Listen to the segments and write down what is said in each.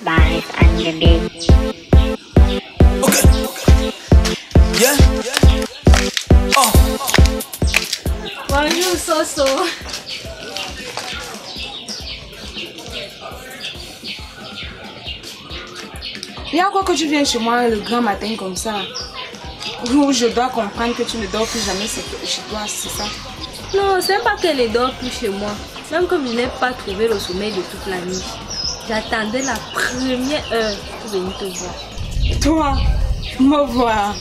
Vibes and the beat. Okay. Yeah. Oh. Bonjour Soso. Il y a quoi que tu viens chez moi le grand matin comme ça? Où je dois comprendre que tu ne dors plus jamais chez toi, c'est ça? Non, c'est pas qu'elle ne dort plus chez moi. Même comme je n'ai pas trouvé le sommeil de toute la nuit. J'attendais la première heure pour venir te voir. Toi, me voir.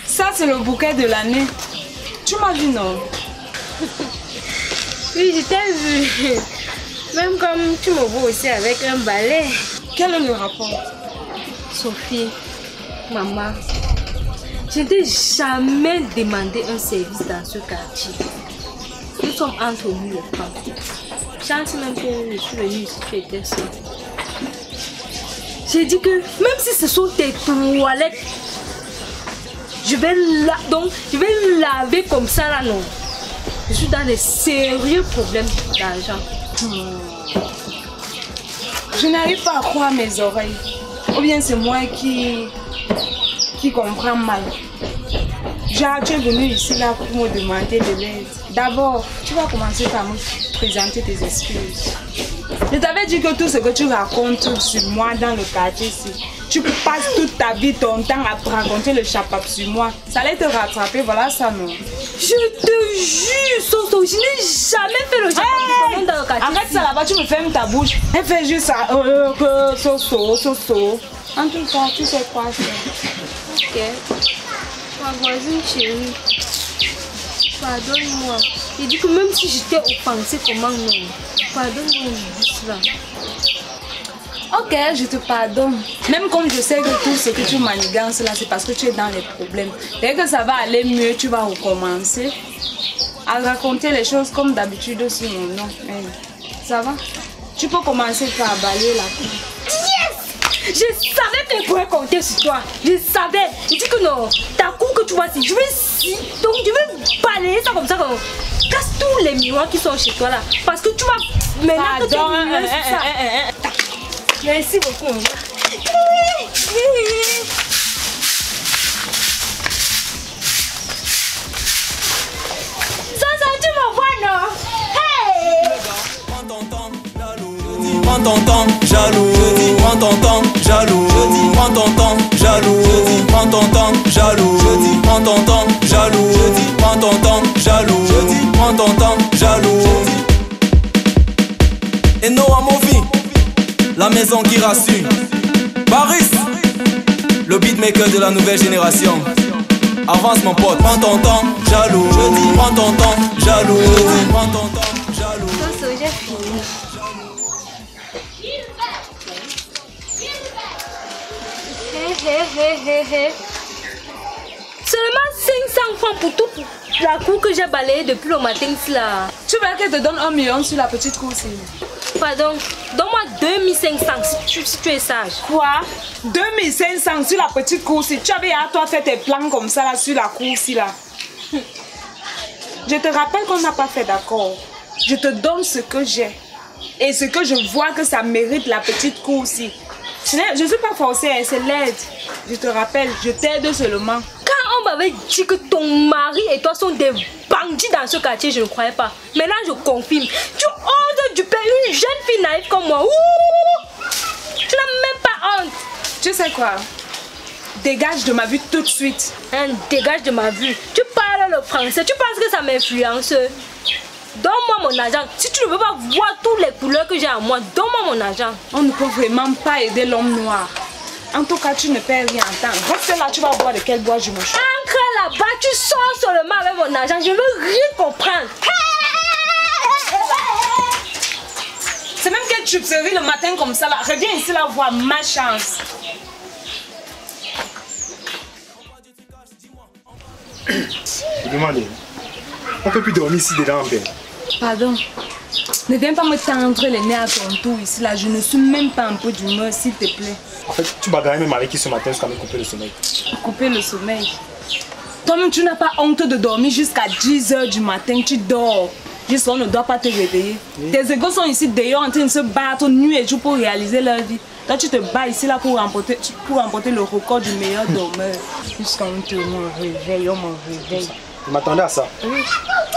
Ça, c'est le bouquet de l'année. Tu m'as vu, non? Oui, je t'ai vu. Même comme tu me vois aussi avec un balai. Quel est le rapport? Sophie, maman, je ne t'ai jamais demandé un service dans ce quartier. Nous sommes entre nous les femmes. Chance même que je suis venue ici, tu étais seule. J'ai dit que même si ce sont tes toilettes, je vais laver comme ça là, non. Je suis dans des sérieux problèmes d'argent. Je n'arrive pas à croire mes oreilles. Ou bien c'est moi qui comprends mal. Genre, tu es venu ici là pour me demander de l'aide. D'abord, tu vas commencer par me présenter tes excuses. Je t'avais dit que tout ce que tu racontes sur moi dans le quartier ici, tu passes toute ta vie, ton temps à raconter le chapap sur moi. Ça allait te rattraper, voilà ça non. Je te jure, Soso, je n'ai jamais fait le chapap dans le quartier. Arrête ça là-bas, tu me fermes ta bouche. Elle fait juste ça. Soso. En tout cas, tu sais quoi faire. Ok. Ma voisine chérie, pardonne-moi. J'ai dit que même si j'étais offensée, comment non? Pardonne-moi cela. Ok, je te pardonne. Même comme je sais que tout ce que tu manigances là, c'est parce que tu es dans les problèmes. Dès que ça va aller mieux, tu vas recommencer à raconter les choses comme d'habitude sur mon nom. Hey, ça va? Tu peux commencer par balayer la cour. Yes! Je savais qu'elle pourrait compter sur toi. Je savais. Je dis que non. Ta cour que tu vois, si je vais donc je vais balayer ça comme ça. Casse tous les miroirs qui sont chez toi là. Parce que tu vas maintenant que tu es ça. Merci beaucoup. Ça, tu me vois, non? Hey! Prends ton temps, jaloux. Je dis prends ton temps, jaloux. Je dis prends ton temps, jaloux. Je dis prends ton temps, jaloux. Je dis prends ton temps, jaloux. Je dis prends ton temps, jaloux. Je dis prends ton temps, jaloux. Et Noah Movie, la maison qui rassure. Baris, le beatmaker de la nouvelle génération. Avance mon pote, prends ton temps, jaloux. Je dis prends ton temps, jaloux. Je dis prends ton temps, jaloux. Ça, j'ai fini. Seulement 500 francs pour toute la cour que j'ai balayée depuis le matin là. Tu veux qu'elle te donne 1 million sur la petite course? Pardon, donne-moi 2500 si tu es sage. Quoi? 2500 sur la petite course? Tu avais à toi faire tes plans comme ça là sur la course là. Je te rappelle qu'on n'a pas fait d'accord. Je te donne ce que j'ai. Et ce que je vois que ça mérite la petite course. Je ne suis pas forcée, c'est l'aide. Je te rappelle, je t'aide seulement. Quand on m'avait dit que ton mari et toi sont des bandits dans ce quartier, je ne croyais pas. Maintenant, je confirme. Tu oses duper une jeune fille naïve comme moi. Ouh! Tu n'as même pas honte. Tu sais quoi? Dégage de ma vue tout de suite. Dégage de ma vue. Tu parles le français. Tu penses que ça m'influence? Donne-moi mon argent. Si tu ne veux pas voir toutes les couleurs que j'ai en moi, donne-moi mon argent. On ne peut vraiment pas aider l'homme noir. En tout cas, tu ne perds rien en temps. Reste là, tu vas voir de quel bois je me chauffe. Entre là-bas, tu sors seulement avec mon argent. Je ne veux rien comprendre. C'est même quelle chuperie le matin comme ça là. Reviens ici là voir ma chance. Je demande, on peut plus dormir ici dedans en paix. Pardon. Ne viens pas me tendre les nez à ton tour ici là. Je ne suis même pas un peu d'humeur, s'il te plaît. En fait, tu bagarres même avec qui ce matin jusqu'à me couper le sommeil. Couper le sommeil. Toi-même, tu n'as pas honte de dormir jusqu'à 10 h du matin. Tu dors. Juste, on ne doit pas te réveiller. Tes égaux sont ici dehors en train de se battre nuit et jour pour réaliser leur vie. Toi, tu te bats ici là pour remporter le record du meilleur dormeur. Jusqu'à on me réveille, on me réveille. Je m'attendais à ça. Oui.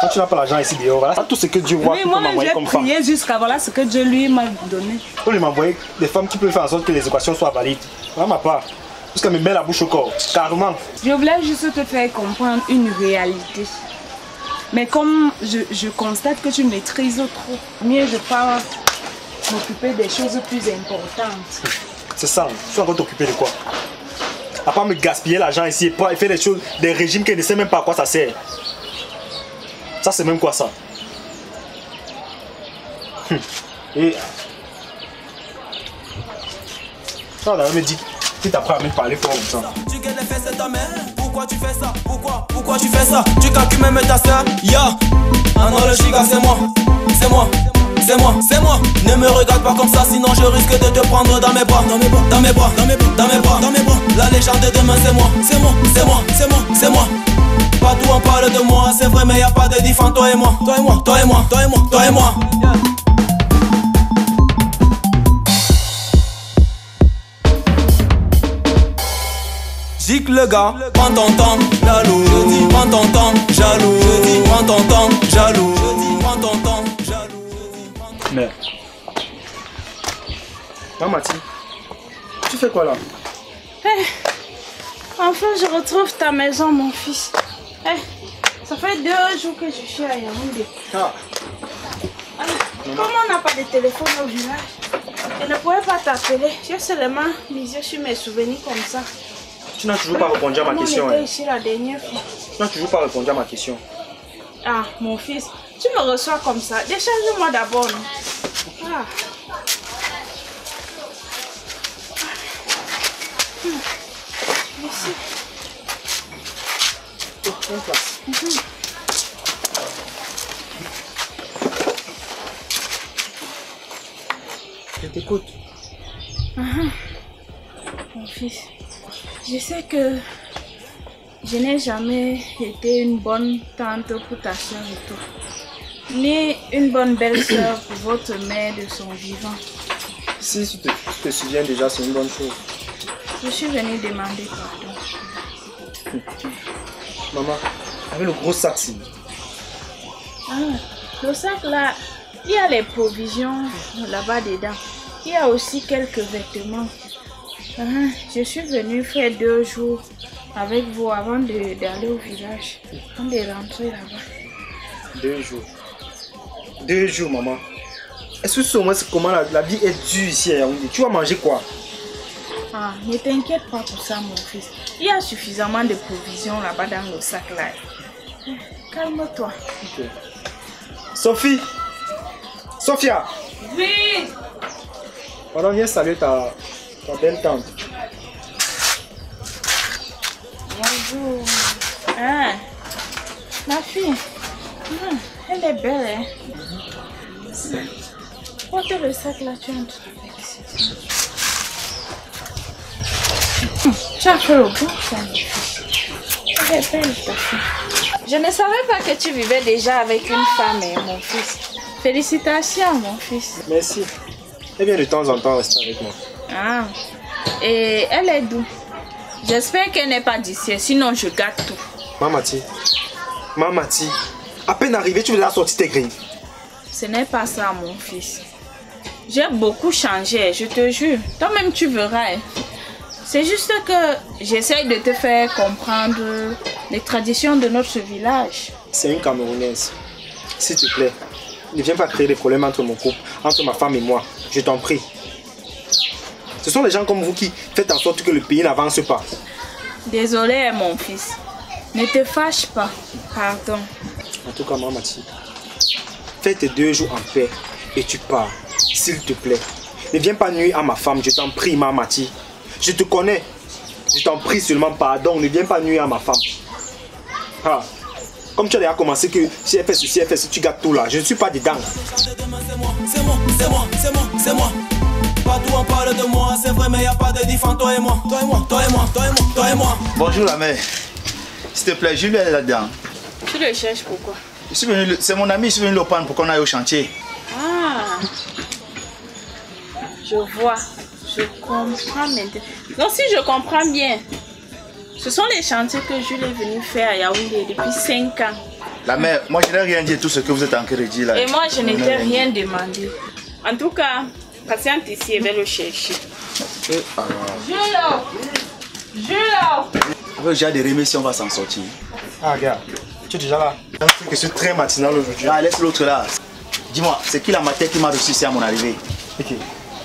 Quand tu n'as pas l'argent ici dehors, voilà tout ce que Dieu voit, Oui, tu peux moi m'envoyer comme j'ai femme. prié jusqu'à voilà ce que Dieu lui m'a donné. Pour lui m'envoyer des femmes qui peuvent faire en sorte que les équations soient valides. Voilà ma part. Jusqu'à me mettre la bouche au corps. Carrément. Je voulais juste te faire comprendre une réalité. Mais comme je constate que tu maîtrises trop, mieux je pars m'occuper des choses plus importantes. C'est ça. Tu vas encore t'occuper de quoi? À part me gaspiller l'argent ici et faire des choses, des régimes qui ne savent même pas à quoi ça sert. Ça c'est même quoi ça? Et ça on me dit que tu apprends à me parler fort comme ça. Tu gagnes les fesses de ta mère. Pourquoi tu fais ça? Pourquoi tu fais ça? Tu calcules même ta soeur. Ya, ah non le chica c'est moi. C'est moi. C'est moi, c'est moi. Ne me regarde pas comme ça, sinon je risque de te prendre dans mes bras. Dans mes bras, dans mes bras, dans mes bras, dans mes bras, dans mes bras. La légende de demain c'est moi. C'est moi, c'est moi, c'est moi, c'est moi. Partout on parle de moi, c'est vrai mais y a pas de diff entre toi et moi. Toi et moi, toi et moi, toi et moi, toi et moi. Gic le gars, prends ton temps, jaloux. Je dis prends ton temps, jaloux. Je dis prends ton temps, jaloux. Je dis prends ton temps, jaloux. Mais Mamati, tu fais quoi là? Hey, enfin je retrouve ta maison mon fils. Hey, ça fait 2 jours que je suis à Yaoundé. Ah. Comme on n'a pas de téléphone au village, je ne pourrais pas t'appeler. J'ai seulement misé sur mes souvenirs comme ça. Tu n'as toujours pas répondu à ma question. On était ici la dernière fois. Tu n'as toujours pas répondu à ma question. Ah, mon fils, tu me reçois comme ça. Décharge-moi d'abord, non? Ah. Ici. Oh, prends place. Je t'écoute. Mon fils, je sais que je n'ai jamais été une bonne tante pour ta soeur et tout, ni une bonne belle-sœur pour votre mère de son vivant. Si tu te souviens déjà, c'est une bonne chose. Je suis venue demander pardon. Maman, avec le gros sac, si. Ah, le sac là, il y a les provisions là-bas dedans. Il y a aussi quelques vêtements. Je suis venue faire 2 jours avec vous avant d'aller au village. On est rentré là-bas. 2 jours. 2 jours, maman. Est-ce que c'est comment la vie est dure ici à Yaoundé? Tu vas manger quoi? Ah, ne t'inquiète pas pour ça, mon fils. Il y a suffisamment de provisions là-bas dans le sac là. Calme-toi. Okay. Sophie! Sophia! Oui! Pardon, viens saluer ta belle tante. Bonjour. Ah, ma fille. Elle est belle, hein? Porte le sac là, tu entres avec ici. Tu as fait le bon, ça, ma fille. Elle est belle, ta fille. Je ne savais pas que tu vivais déjà avec une femme, hein, mon fils. Félicitations, mon fils. Merci. Elle vient de temps en temps rester avec moi. Ah, et elle est d'où? J'espère qu'elle n'est pas d'ici, sinon je gâte tout. Mamati, à peine arrivé, tu veux la sortir tes griffes. Ce n'est pas ça, mon fils. J'ai beaucoup changé, je te jure. Toi-même, tu verras. C'est juste que j'essaye de te faire comprendre les traditions de notre village. C'est une Camerounaise. S'il te plaît, ne viens pas créer des problèmes entre mon couple, entre ma femme et moi. Je t'en prie. Ce sont les gens comme vous qui faites en sorte que le pays n'avance pas. Désolé, mon fils. Ne te fâche pas. Pardon. En tout cas, Mamati, fais tes 2 jours en paix et tu pars. S'il te plaît. Ne viens pas nuire à ma femme, je t'en prie, Mamati. Je te connais. Je t'en prie seulement, pardon. Ne viens pas nuire à ma femme. Ah. Comme tu as déjà commencé que si elle fait ceci, elle fait ceci, tu gâtes tout là. Je ne suis pas dedans. C'est moi. Partout on parle de moi, c'est vrai mais y a pas de diff entre toi et moi. Toi et moi, toi et moi, toi et moi, toi et moi. Bonjour la mère. S'il te plaît, Julien est là-dedans. Tu le cherches pourquoi? C'est mon ami, je suis venu le prendre pour qu'on aille au chantier. Ah, je vois, je comprends maintenant. Donc si je comprends bien, ce sont les chantiers que Jules est venu faire à Yaoundé depuis 5 ans. La mère, moi je n'ai rien dit de tout ce que vous êtes en train de dire là. Et moi je n'étais rien demandé. En tout cas, patiente ici et va le chercher. Jules! Avec déjà des remerciements, on va s'en sortir. Ah, regarde, tu es déjà là. Je suis très matinal aujourd'hui. Ah, laisse l'autre là. Dis-moi, c'est qui la matière qui m'a reçu ici à mon arrivée? Ok.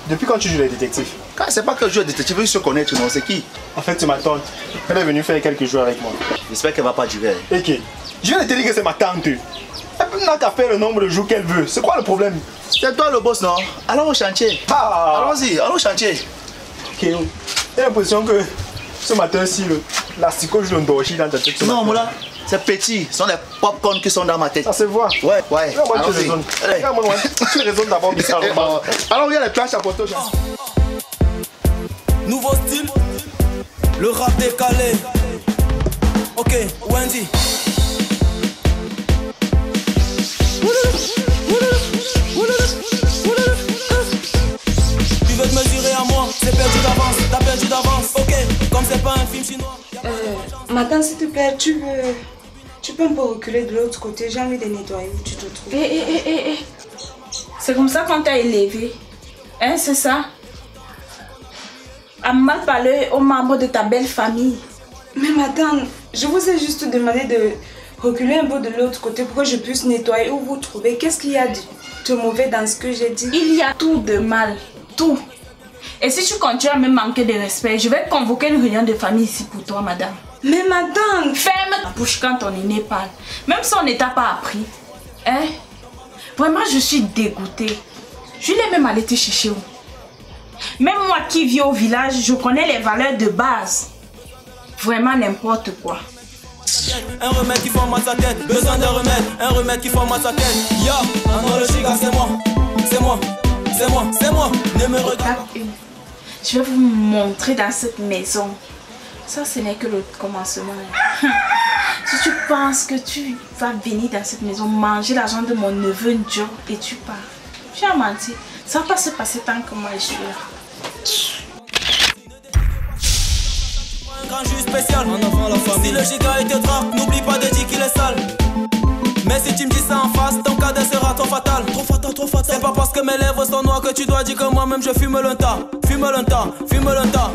Depuis quand tu joues les détectives? C'est pas que je joue le détective, je veux se connaître, non? C'est qui? En fait, c'est ma tante. Elle est venue faire quelques jours avec moi. J'espère qu'elle va pas durer. Ok. Je viens de te dire que c'est ma tante. Elle n'a qu'à faire le nombre de jours qu'elle veut. C'est quoi le problème? C'est toi le boss, non? Allons au chantier. Ah. Allons-y, allons au chantier. Ok. J'ai l'impression que ce matin-ci, la psycho joue un dorchi dans ta tête. Non, Moula, c'est petit. Ce sont les popcorn qui sont dans ma tête. Ça se voit. Ouais. Allons-y. Tu raisonnes d'abord bizarrement. Alors, regarde les planches à photo. Nouveau style, le rap décalé. Ok, Wendy. Tu veux te mesurer à moi, c'est perdu d'avance, t'as perdu d'avance. Ok, comme c'est pas un film chinois. Madame, s'il te plaît, tu peux un peu reculer de l'autre côté. J'ai envie de nettoyer où tu te trouves. C'est comme ça qu'on t'a élevé. Hein, c'est ça? À mal parler aux membres de ta belle famille. Mais madame, je vous ai juste demandé de reculer un peu de l'autre côté pour que je puisse nettoyer où vous trouvez. Qu'est-ce qu'il y a de mauvais dans ce que j'ai dit? Il y a tout de mal. Tout. Et si tu continues à me manquer de respect, je vais convoquer une réunion de famille ici pour toi, madame. Mais madame, ferme ta bouche quand ton aîné parle. Même si on ne t'a pas appris. Hein? Vraiment, je suis dégoûtée. Je l'ai même allé te chercher où? Même moi qui vis au village, je connais les valeurs de base. Vraiment n'importe quoi. Un remède qui forme sa tête, besoin d'un remède, un remède qui forme sa tête. Yo, maintenant le chica c'est moi, c'est moi, c'est moi, c'est moi. Ne me regarde pas. Je vais vous montrer dans cette maison. Ça, ce n'est que le commencement. Si tu penses que tu vas venir dans cette maison, manger l'argent de mon neveu Joe et tu pars, tu as menti. Ça va pas se passer tant que moi je suis là. Un grand jus spécial, en enfant la famille. Si le giga était trappe, n'oublie pas de dire qu'il est sale. Mais si tu me dis ça en face, ton cadet sera trop fatal. Trop fatal, trop fatal. C'est pas parce que mes lèvres sont noires que tu dois dire que moi-même je fume le tas. Fume le tas, fume le tas.